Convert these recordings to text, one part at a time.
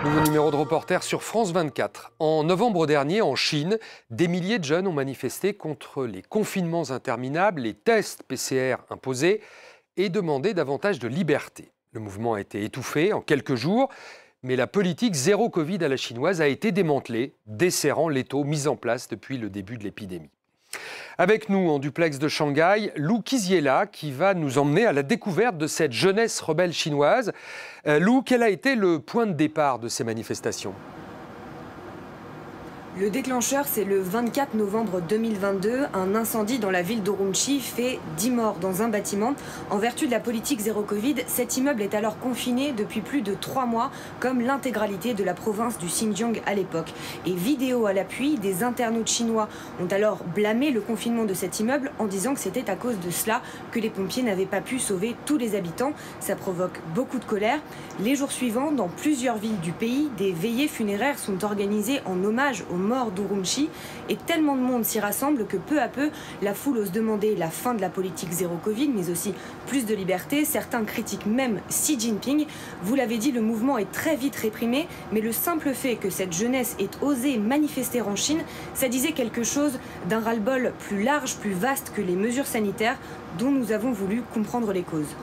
Nouveau numéro de reporter sur France 24. En novembre dernier, en Chine, des milliers de jeunes ont manifesté contre les confinements interminables, les tests PCR imposés et demandé davantage de liberté. Le mouvement a été étouffé en quelques jours, mais la politique zéro Covid à la chinoise a été démantelée, desserrant l'étau mis en place depuis le début de l'épidémie. Avec nous en duplex de Shanghai, Lou Kiziela qui va nous emmener à la découverte de cette jeunesse rebelle chinoise. Lou, quel a été le point de départ de ces manifestations ? Le déclencheur, c'est le 24 novembre 2022. Un incendie dans la ville d'Urumqi fait 10 morts dans un bâtiment. En vertu de la politique zéro Covid, cet immeuble est alors confiné depuis plus de 3 mois, comme l'intégralité de la province du Xinjiang à l'époque. Et vidéo à l'appui, des internautes chinois ont alors blâmé le confinement de cet immeuble en disant que c'était à cause de cela que les pompiers n'avaient pas pu sauver tous les habitants. Ça provoque beaucoup de colère. Les jours suivants, dans plusieurs villes du pays, des veillées funéraires sont organisées en hommage aux morts d'Urumqi et tellement de monde s'y rassemble que peu à peu, la foule ose demander la fin de la politique zéro Covid, mais aussi plus de liberté. Certains critiquent même Xi Jinping. Vous l'avez dit, le mouvement est très vite réprimé, mais le simple fait que cette jeunesse ait osé manifester en Chine, ça disait quelque chose d'un ras-le-bol plus large, plus vaste que les mesures sanitaires dont nous avons voulu comprendre les causes.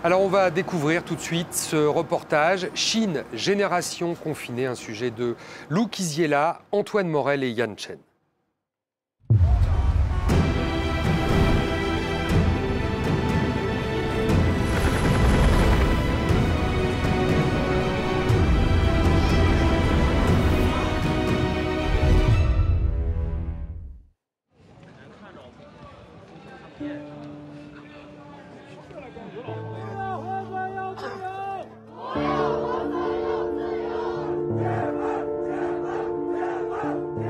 Alors on va découvrir tout de suite ce reportage Chine, génération confinée, un sujet de Lou Kiziela, Antoine Morel et Yan Chen.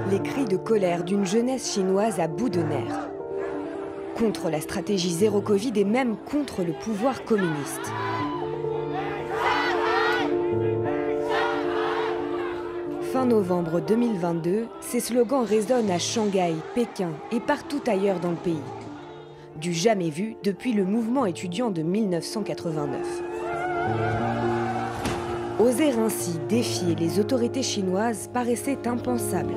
Les cris de colère d'une jeunesse chinoise à bout de nerfs. Contre la stratégie zéro Covid et même contre le pouvoir communiste. Fin novembre 2022, ces slogans résonnent à Shanghai, Pékin et partout ailleurs dans le pays. Du jamais vu depuis le mouvement étudiant de 1989. Oser ainsi défier les autorités chinoises paraissait impensable.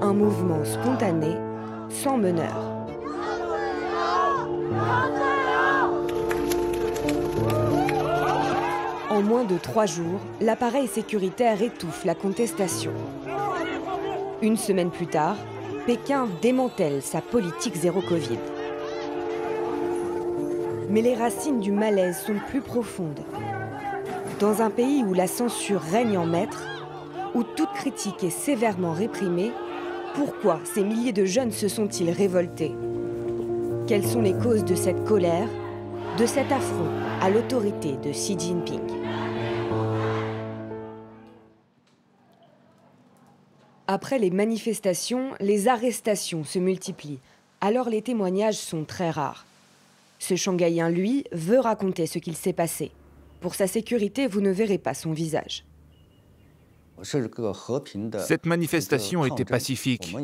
Un mouvement spontané, sans meneur. En moins de 3 jours, l'appareil sécuritaire étouffe la contestation. Une semaine plus tard, Pékin démantèle sa politique zéro Covid. Mais les racines du malaise sont plus profondes. Dans un pays où la censure règne en maître, où toute critique est sévèrement réprimée, pourquoi ces milliers de jeunes se sont-ils révoltés? Quelles sont les causes de cette colère, de cet affront à l'autorité de Xi Jinping? Après les manifestations, les arrestations se multiplient. Alors les témoignages sont très rares. Ce Shanghaïen, lui, veut raconter ce qu'il s'est passé. Pour sa sécurité, vous ne verrez pas son visage. Cette manifestation était pacifique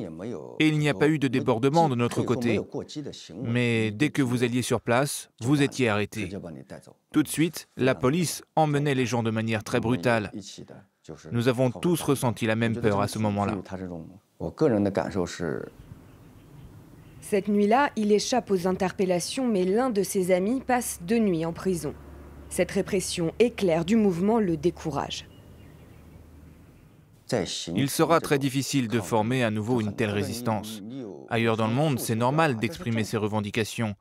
et il n'y a pas eu de débordement de notre côté. Mais dès que vous alliez sur place, vous étiez arrêtés. Tout de suite, la police emmenait les gens de manière très brutale. Nous avons tous ressenti la même peur à ce moment-là. Cette nuit-là, il échappe aux interpellations, mais l'un de ses amis passe 2 nuits en prison. Cette répression éclair du mouvement le décourage. Il sera très difficile de former à nouveau une telle résistance. Ailleurs dans le monde, c'est normal d'exprimer ses revendications.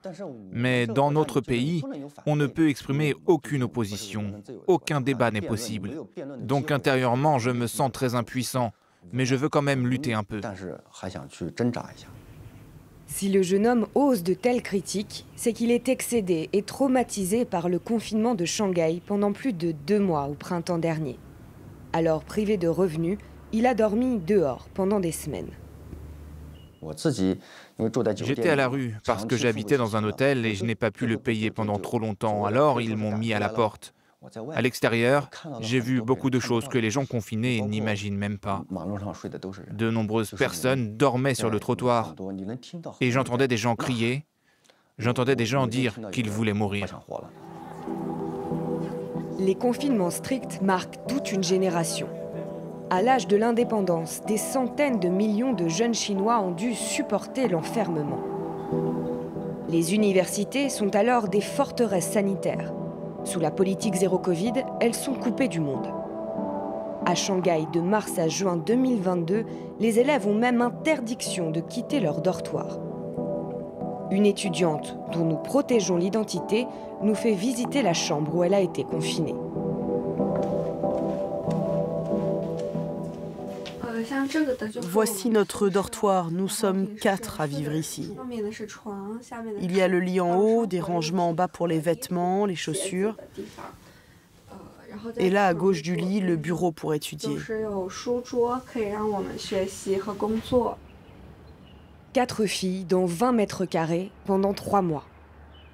Mais dans notre pays, on ne peut exprimer aucune opposition. Aucun débat n'est possible. Donc intérieurement, je me sens très impuissant. Mais je veux quand même lutter un peu. Si le jeune homme ose de telles critiques, c'est qu'il est excédé et traumatisé par le confinement de Shanghai pendant plus de 2 mois au printemps dernier. Alors privé de revenus, il a dormi dehors pendant des semaines. J'étais à la rue parce que j'habitais dans un hôtel et je n'ai pas pu le payer pendant trop longtemps. Alors ils m'ont mis à la porte. À l'extérieur, j'ai vu beaucoup de choses que les gens confinés n'imaginent même pas. De nombreuses personnes dormaient sur le trottoir et j'entendais des gens crier, j'entendais des gens dire qu'ils voulaient mourir. Les confinements stricts marquent toute une génération. À l'âge de l'indépendance, des centaines de millions de jeunes Chinois ont dû supporter l'enfermement. Les universités sont alors des forteresses sanitaires. Sous la politique zéro Covid, elles sont coupées du monde. À Shanghai, de mars à juin 2022, les élèves ont même interdiction de quitter leur dortoir. Une étudiante, dont nous protégeons l'identité, nous fait visiter la chambre où elle a été confinée. Voici notre dortoir, nous sommes 4 à vivre ici. Il y a le lit en haut, des rangements en bas pour les vêtements, les chaussures. Et là, à gauche du lit, le bureau pour étudier. 4 filles dans 20 mètres carrés pendant 3 mois.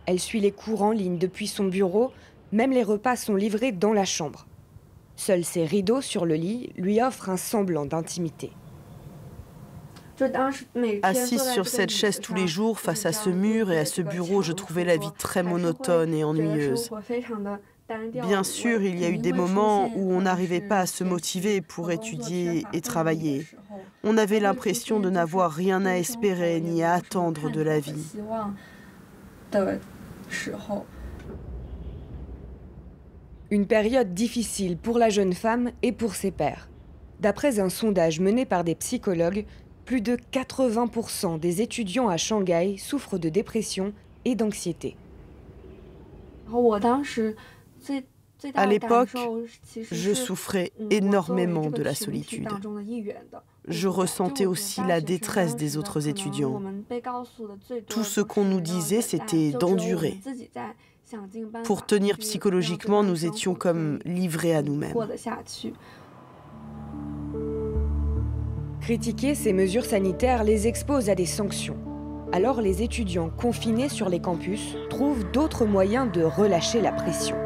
Elle suit les cours en ligne depuis son bureau, même les repas sont livrés dans la chambre. Seuls ses rideaux sur le lit lui offrent un semblant d'intimité. Assise sur cette chaise tous les jours, face à ce mur et à ce bureau, je trouvais la vie très monotone et ennuyeuse. Bien sûr, il y a eu des moments où on n'arrivait pas à se motiver pour étudier et travailler. On avait l'impression de n'avoir rien à espérer ni à attendre de la vie. Une période difficile pour la jeune femme et pour ses pairs. D'après un sondage mené par des psychologues, plus de 80% des étudiants à Shanghai souffrent de dépression et d'anxiété. À l'époque, je souffrais énormément de la solitude. Je ressentais aussi la détresse des autres étudiants. Tout ce qu'on nous disait, c'était d'endurer. Pour tenir psychologiquement, nous étions comme livrés à nous-mêmes. Critiquer ces mesures sanitaires les expose à des sanctions. Alors les étudiants confinés sur les campus trouvent d'autres moyens de relâcher la pression.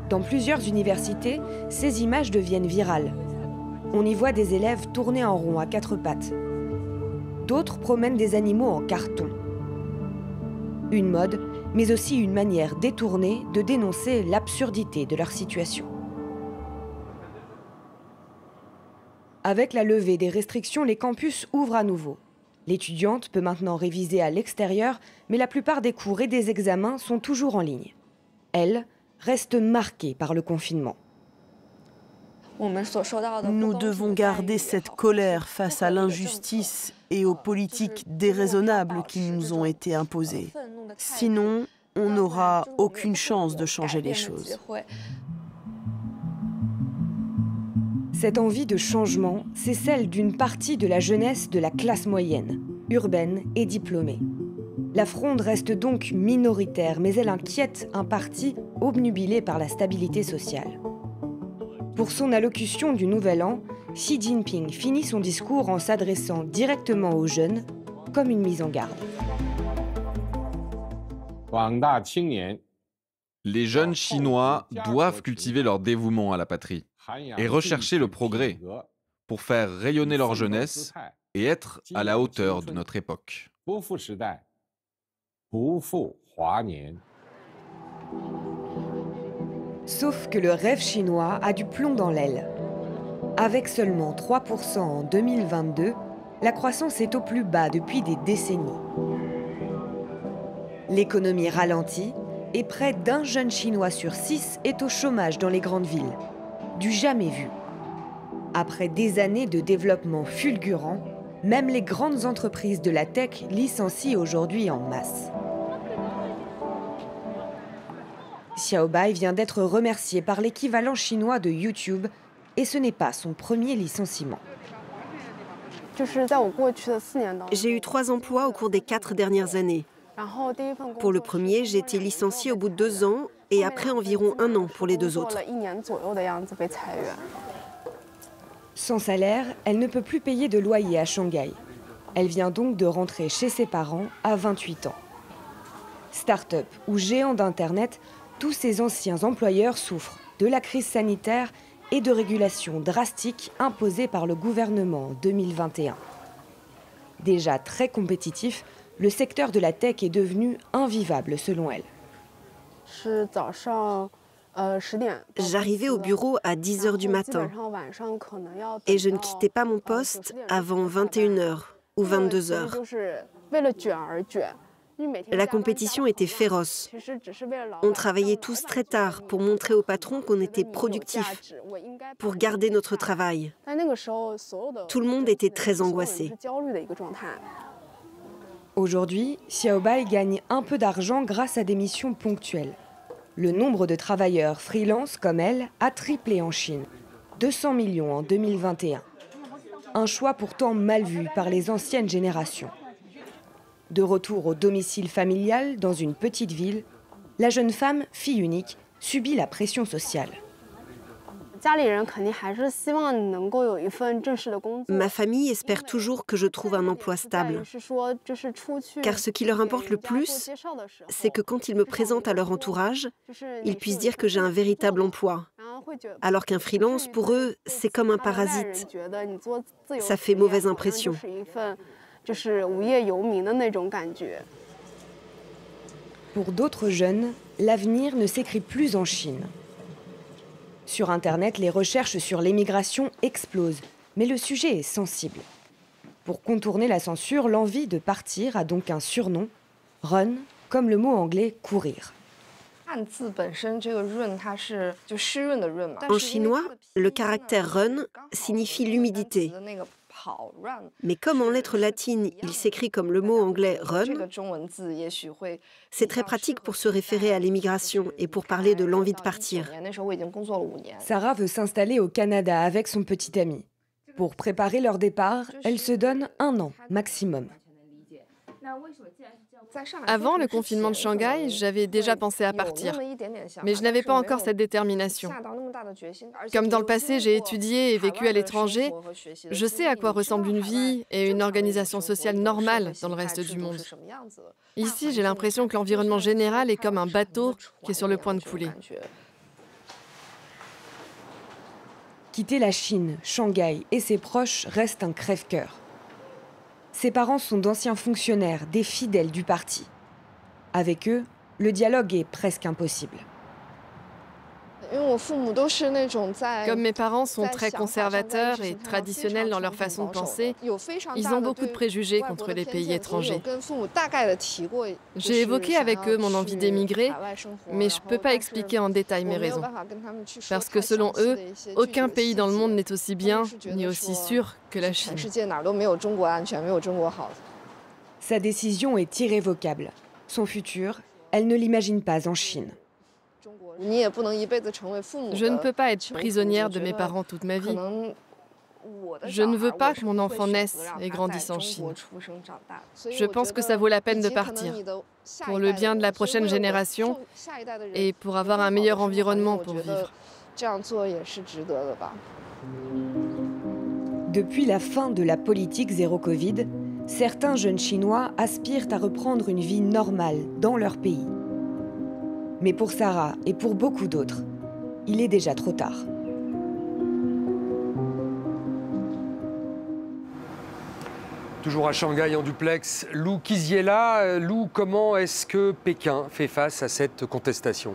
Dans plusieurs universités, ces images deviennent virales. On y voit des élèves tourner en rond à 4 pattes. D'autres promènent des animaux en carton. Une mode, mais aussi une manière détournée de dénoncer l'absurdité de leur situation. Avec la levée des restrictions, les campus ouvrent à nouveau. L'étudiante peut maintenant réviser à l'extérieur, mais la plupart des cours et des examens sont toujours en ligne. Elle reste marquée par le confinement. Nous devons garder cette colère face à l'injustice et aux politiques déraisonnables qui nous ont été imposées. Sinon, on n'aura aucune chance de changer les choses. Cette envie de changement, c'est celle d'une partie de la jeunesse de la classe moyenne, urbaine et diplômée. La fronde reste donc minoritaire, mais elle inquiète un parti obnubilé par la stabilité sociale. Pour son allocution du Nouvel An, Xi Jinping finit son discours en s'adressant directement aux jeunes, comme une mise en garde. Les jeunes Chinois doivent cultiver leur dévouement à la patrie et rechercher le progrès pour faire rayonner leur jeunesse et être à la hauteur de notre époque. Sauf que le rêve chinois a du plomb dans l'aile. Avec seulement 3% en 2022, la croissance est au plus bas depuis des décennies. L'économie ralentit et près d'un jeune Chinois sur 6 est au chômage dans les grandes villes. Du jamais vu. Après des années de développement fulgurant, même les grandes entreprises de la tech licencient aujourd'hui en masse. Xiaobai vient d'être remercié par l'équivalent chinois de YouTube et ce n'est pas son premier licenciement. J'ai eu 3 emplois au cours des 4 dernières années. Pour le premier, j'ai été licenciée au bout de 2 ans et après environ 1 an pour les 2 autres. Sans salaire, elle ne peut plus payer de loyer à Shanghai. Elle vient donc de rentrer chez ses parents à 28 ans. Start-up ou géant d'Internet, tous ces anciens employeurs souffrent de la crise sanitaire et de régulations drastiques imposées par le gouvernement en 2021. Déjà très compétitif, le secteur de la tech est devenu invivable selon elle. J'arrivais au bureau à 10 h du matin et je ne quittais pas mon poste avant 21 h ou 22 h. La compétition était féroce. On travaillait tous très tard pour montrer au patron qu'on était productifs, pour garder notre travail. Tout le monde était très angoissé. Aujourd'hui, Xiaobai gagne un peu d'argent grâce à des missions ponctuelles. Le nombre de travailleurs freelance comme elle a triplé en Chine. 200 millions en 2021. Un choix pourtant mal vu par les anciennes générations. De retour au domicile familial dans une petite ville, la jeune femme, fille unique, subit la pression sociale. Ma famille espère toujours que je trouve un emploi stable. Car ce qui leur importe le plus, c'est que quand ils me présentent à leur entourage, ils puissent dire que j'ai un véritable emploi. Alors qu'un freelance, pour eux, c'est comme un parasite. Ça fait mauvaise impression. Pour d'autres jeunes, l'avenir ne s'écrit plus en Chine. Sur Internet, les recherches sur l'émigration explosent, mais le sujet est sensible. Pour contourner la censure, l'envie de partir a donc un surnom, run, comme le mot anglais courir. En chinois, le caractère run signifie l'humidité. Mais comme en lettres latines, il s'écrit comme le mot anglais run, c'est très pratique pour se référer à l'émigration et pour parler de l'envie de partir. Sarah veut s'installer au Canada avec son petit ami. Pour préparer leur départ, elle se donne 1 an maximum. Avant le confinement de Shanghai, j'avais déjà pensé à partir, mais je n'avais pas encore cette détermination. Comme dans le passé, j'ai étudié et vécu à l'étranger, je sais à quoi ressemble une vie et une organisation sociale normale dans le reste du monde. Ici, j'ai l'impression que l'environnement général est comme un bateau qui est sur le point de couler. Quitter la Chine, Shanghai et ses proches reste un crève-cœur. Ses parents sont d'anciens fonctionnaires, des fidèles du parti. Avec eux, le dialogue est presque impossible. Comme mes parents sont très conservateurs et traditionnels dans leur façon de penser, ils ont beaucoup de préjugés contre les pays étrangers. J'ai évoqué avec eux mon envie d'émigrer, mais je ne peux pas expliquer en détail mes raisons. Parce que selon eux, aucun pays dans le monde n'est aussi bien ni aussi sûr que la Chine. Sa décision est irrévocable. Son futur, elle ne l'imagine pas en Chine. Je ne peux pas être prisonnière de mes parents toute ma vie. Je ne veux pas que mon enfant naisse et grandisse en Chine. Je pense que ça vaut la peine de partir, pour le bien de la prochaine génération et pour avoir un meilleur environnement pour vivre. Depuis la fin de la politique zéro Covid, certains jeunes Chinois aspirent à reprendre une vie normale dans leur pays. Mais pour Sarah et pour beaucoup d'autres, il est déjà trop tard. Toujours à Shanghai en duplex, Lou Kiziela. Lou, comment est-ce que Pékin fait face à cette contestation ?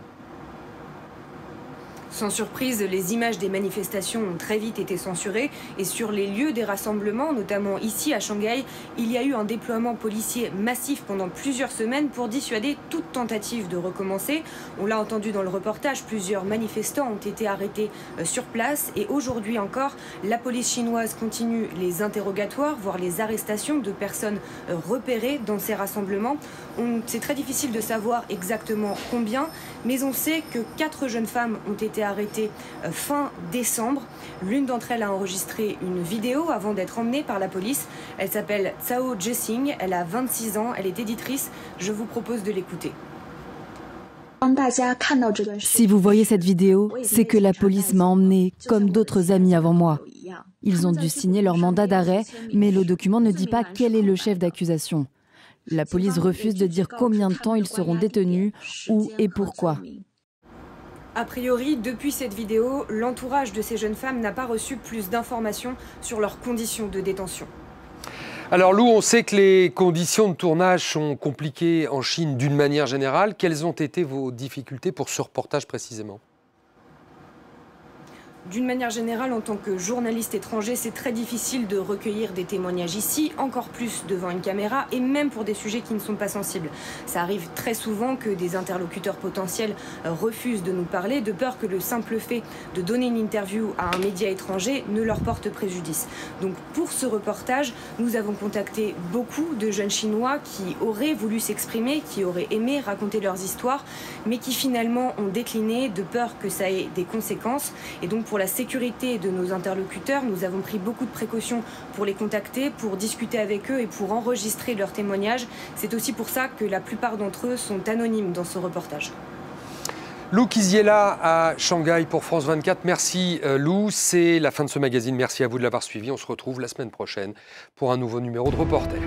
Sans surprise, les images des manifestations ont très vite été censurées et sur les lieux des rassemblements, notamment ici à Shanghai, il y a eu un déploiement policier massif pendant plusieurs semaines pour dissuader toute tentative de recommencer. On l'a entendu dans le reportage, plusieurs manifestants ont été arrêtés sur place et aujourd'hui encore, la police chinoise continue les interrogatoires, voire les arrestations de personnes repérées dans ces rassemblements. C'est très difficile de savoir exactement combien, mais on sait que 4 jeunes femmes ont été arrêtée fin décembre. L'une d'entre elles a enregistré une vidéo avant d'être emmenée par la police. Elle s'appelle Cao Zhexing, elle a 26 ans, elle est éditrice. Je vous propose de l'écouter. Si vous voyez cette vidéo, c'est que la police m'a emmenée comme d'autres amis avant moi. Ils ont dû signer leur mandat d'arrêt, mais le document ne dit pas quel est le chef d'accusation. La police refuse de dire combien de temps ils seront détenus, où et pourquoi. A priori, depuis cette vidéo, l'entourage de ces jeunes femmes n'a pas reçu plus d'informations sur leurs conditions de détention. Alors Lou, on sait que les conditions de tournage sont compliquées en Chine d'une manière générale. Quelles ont été vos difficultés pour ce reportage précisément ? D'une manière générale, en tant que journaliste étranger, c'est très difficile de recueillir des témoignages ici, encore plus devant une caméra, et même pour des sujets qui ne sont pas sensibles. Ça arrive très souvent que des interlocuteurs potentiels refusent de nous parler, de peur que le simple fait de donner une interview à un média étranger ne leur porte préjudice. Donc pour ce reportage, nous avons contacté beaucoup de jeunes Chinois qui auraient voulu s'exprimer, qui auraient aimé raconter leurs histoires, mais qui finalement ont décliné de peur que ça ait des conséquences. Et donc pour la sécurité de nos interlocuteurs, nous avons pris beaucoup de précautions pour les contacter, pour discuter avec eux et pour enregistrer leurs témoignages. C'est aussi pour ça que la plupart d'entre eux sont anonymes dans ce reportage. Lou Kiziela à Shanghai pour France 24. Merci Lou, c'est la fin de ce magazine. Merci à vous de l'avoir suivi. On se retrouve la semaine prochaine pour un nouveau numéro de Reporter.